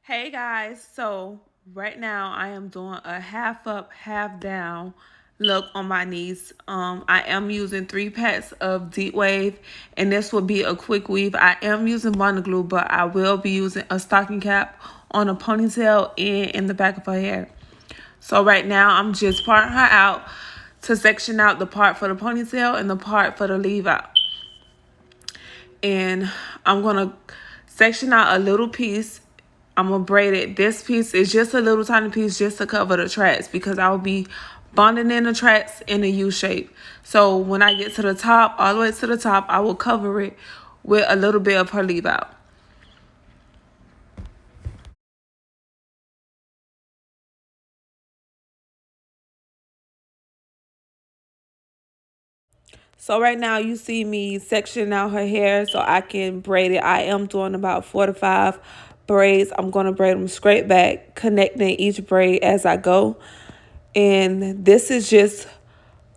Hey guys, so right now I am doing a half up, half down look on my knees. I am using 3 packs of deep wave, and this will be a quick weave. I am using bond glue, but I will be using a stocking cap on a ponytail and in the back of her hair. So right now I'm just parting her out to section out the part for the ponytail and the part for the leave out. And I'm gonna section out a little piece. I'm gonna braid it. This piece is just a little tiny piece just to cover the tracks because I will be bonding in the tracks in a U shape. So when I get to the top, all the way to the top, I will cover it with a little bit of her leave out. So right now you see me sectioning out her hair so I can braid it. I am doing about 4 to 5 braids. I'm going to braid them straight back, connecting each braid as I go. And this is just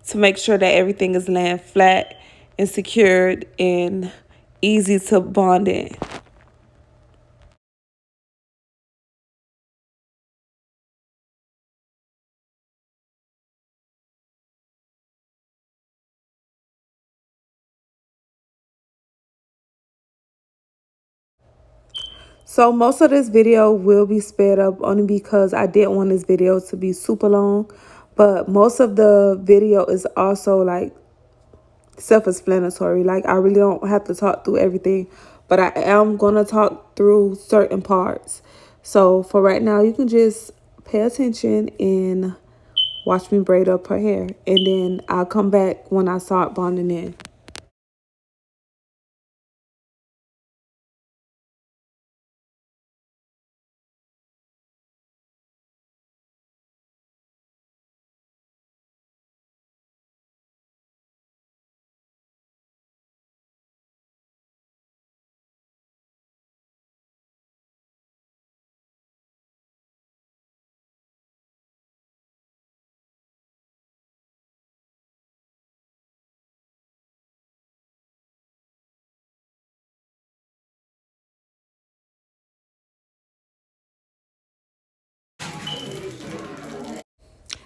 to make sure that everything is laying flat and secured and easy to bond in. So most of this video will be sped up only because I didn't want this video to be super long. But most of the video is also like self-explanatory. Like I really don't have to talk through everything, but I am gonna talk through certain parts. So for right now, you can just pay attention and watch me braid up her hair, and then I'll come back when I start bonding in.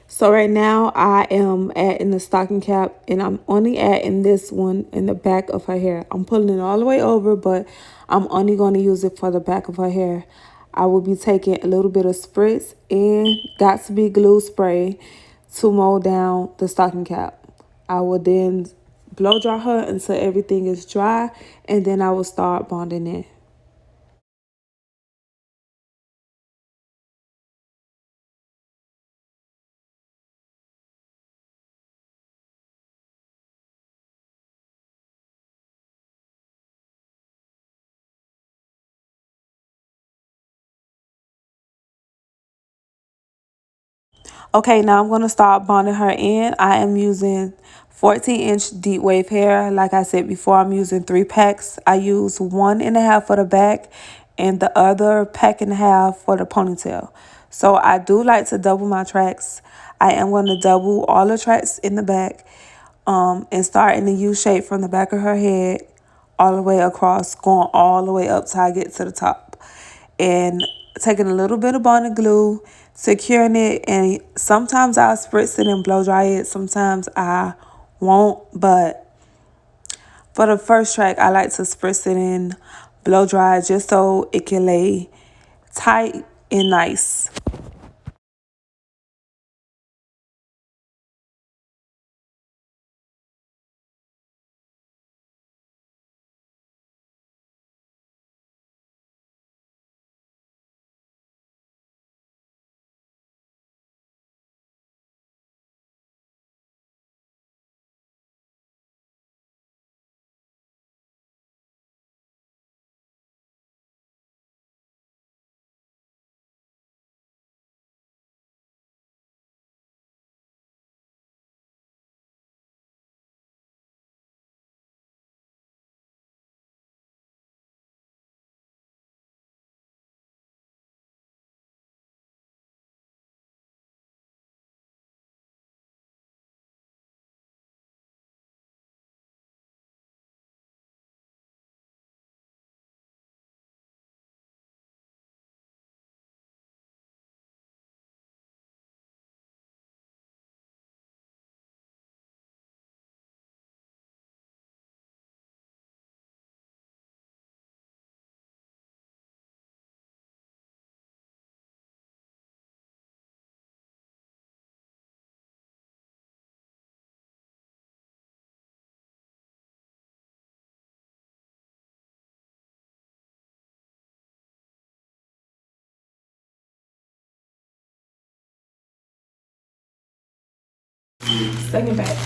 So right now I am adding the stocking cap, and I'm only adding this one in the back of her hair. I'm pulling it all the way over, but I'm only going to use it for the back of her hair. I will be taking a little bit of spritz and got to be glue spray to mold down the stocking cap. I will then blow dry her until everything is dry, and then I will start bonding in. Okay, now I'm going to start bonding her in. I am using 14-inch deep wave hair. Like I said before, I'm using 3 packs. I use 1.5 for the back and the other pack and a half for the ponytail. So I do like to double my tracks. I am going to double all the tracks in the back and start in the U shape from the back of her head all the way across, going all the way up till I get to the top. And taking a little bit of bonding glue, securing it, and sometimes I'll spritz it and blow dry it. Sometimes I won't, but for the first track, I like to spritz it and blow dry it just so it can lay tight and nice. Second back.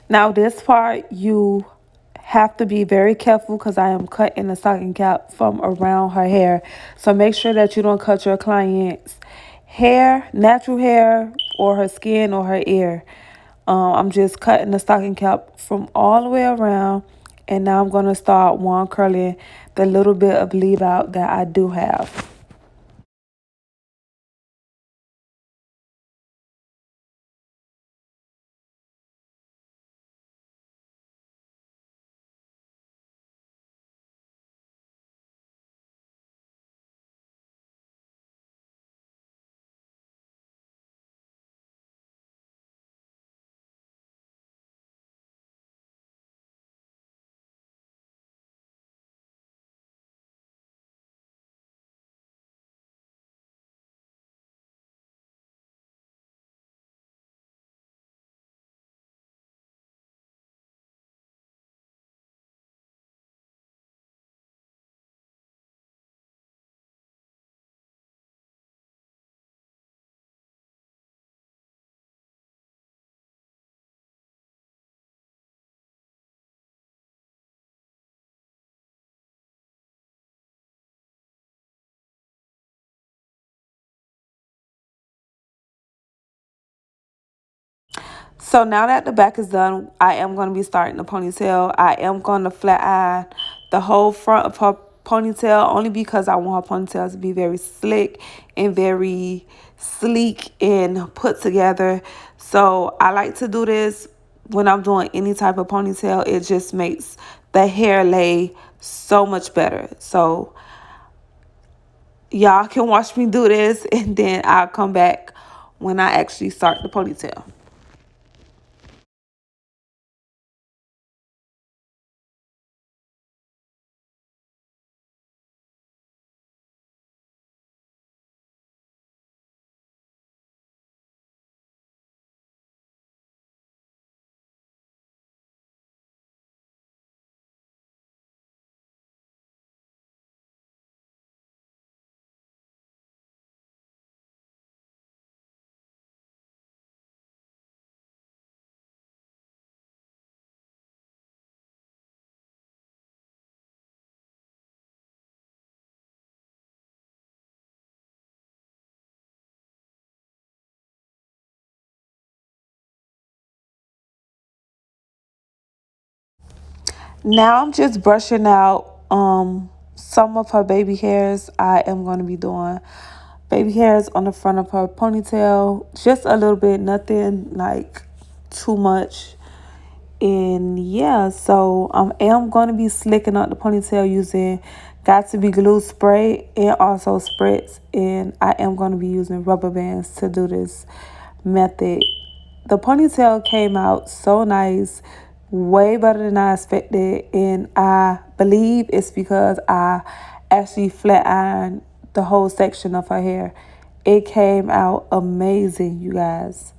Now this part you have to be very careful because I am cutting the stocking cap from around her hair. So make sure that you don't cut your client's hair, natural hair, or her skin or her ear. I'm just cutting the stocking cap from all the way around. And now I'm going to start one curling the little bit of leave out that I do have. So now that the back is done, I am going to be starting the ponytail. I am going to flat iron the whole front of her ponytail only because I want her ponytail to be very slick and very sleek and put together. So I like to do this when I'm doing any type of ponytail. It just makes the hair lay so much better. So y'all can watch me do this and then I'll come back when I actually start the ponytail. Now I'm just brushing out some of her baby hairs. I am going to be doing baby hairs on the front of her ponytail. Just a little bit, nothing like too much. And yeah, so I am going to be slicking up the ponytail using Got to Be Glue spray and also spritz. And I am going to be using rubber bands to do this method. The ponytail came out so nice, way better than I expected. And I believe it's because I actually flat ironed the whole section of her hair. It came out amazing, you guys.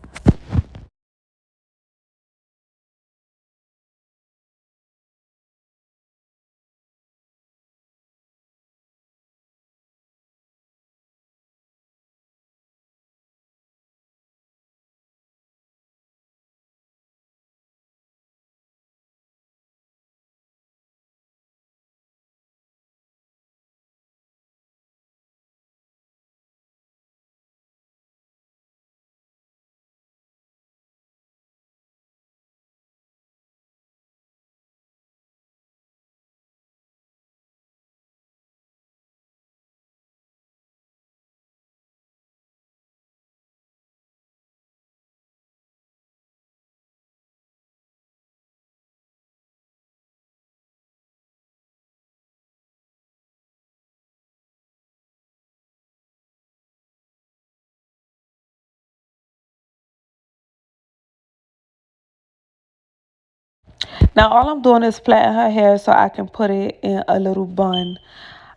Now all I'm doing is plaiting her hair so I can put it in a little bun.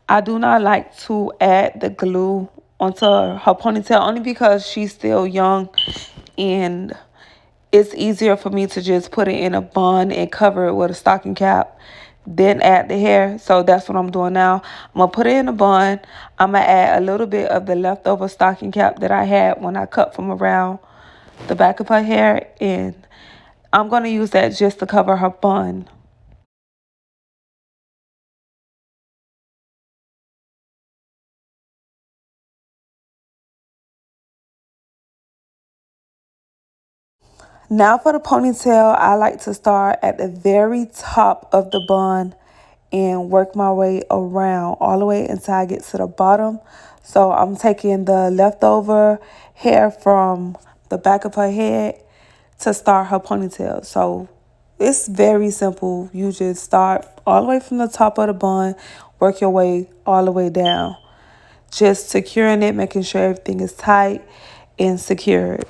I do not like to add the glue onto her ponytail only because she's still young, and it's easier for me to just put it in a bun and cover it with a stocking cap then add the hair. So that's what I'm doing now. I'm going to put it in a bun. I'm going to add a little bit of the leftover stocking cap that I had when I cut from around the back of her hair, and I'm going to use that just to cover her bun. Now for the ponytail, I like to start at the very top of the bun and work my way around all the way until I get to the bottom. So I'm taking the leftover hair from the back of her head to start her ponytail. So it's very simple. You just start all the way from the top of the bun, work your way all the way down. Just securing it, making sure everything is tight and secured.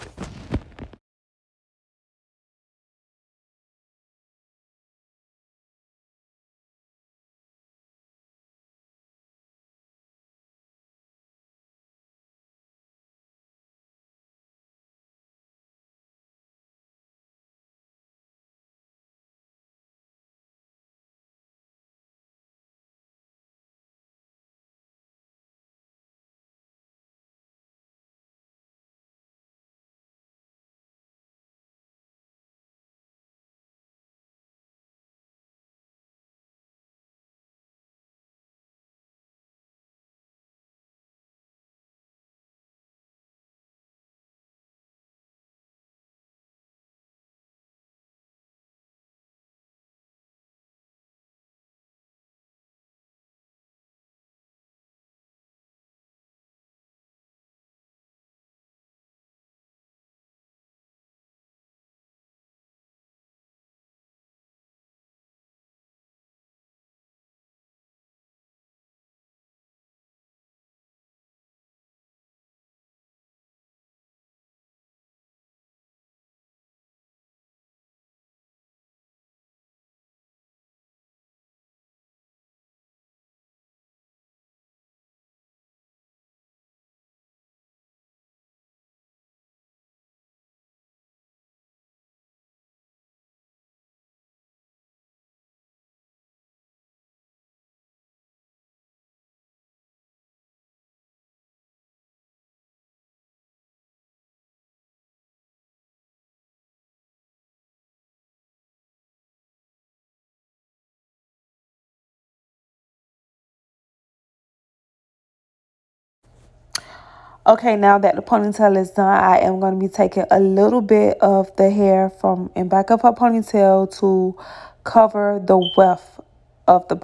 Okay, now that the ponytail is done, I am going to be taking a little bit of the hair from and back of her ponytail to cover the weft of the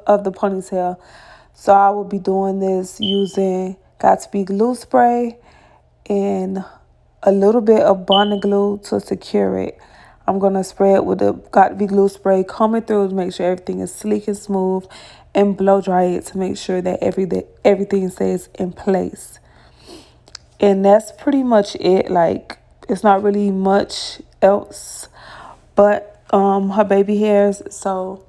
of the ponytail. So I will be doing this using Got to Be glue spray and a little bit of bonding glue to secure it. I'm going to spray it with the Got to Be glue spray, comb it through to make sure everything is sleek and smooth, and blow dry it to make sure that everything stays in place. And that's pretty much it. Like, it's not really much else but her baby hairs. So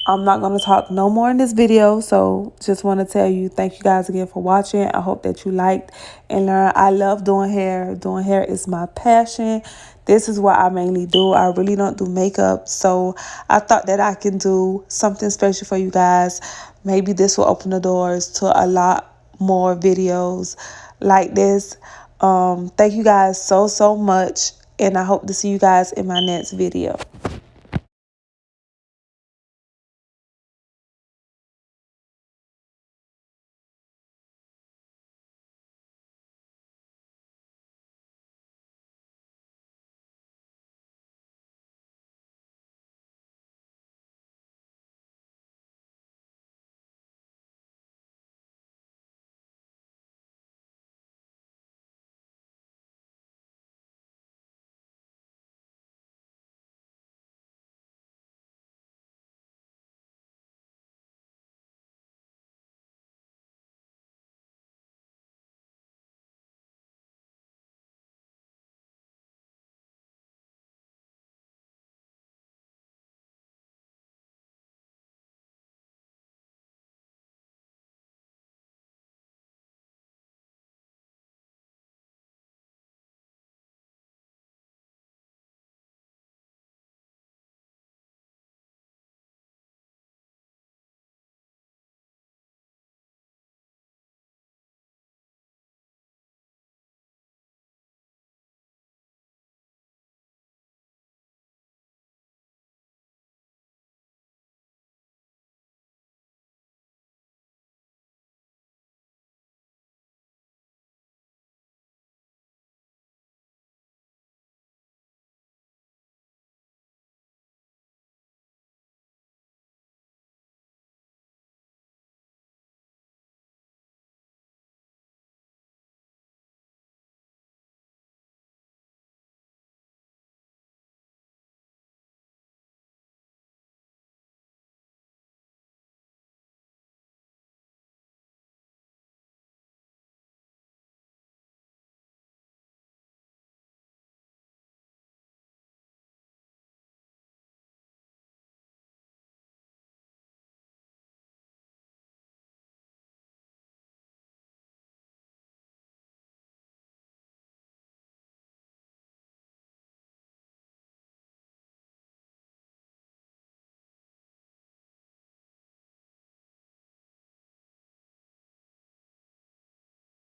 I'm not going to talk no more in this video. So just want to tell you, thank you guys again for watching. I hope that you liked and learned. I love doing hair. Doing hair is my passion. This is what I mainly do. I really don't do makeup. So I thought that I can do something special for you guys. Maybe this will open the doors to a lot more videos like this. Thank you guys so much. And I hope to see you guys in my next video.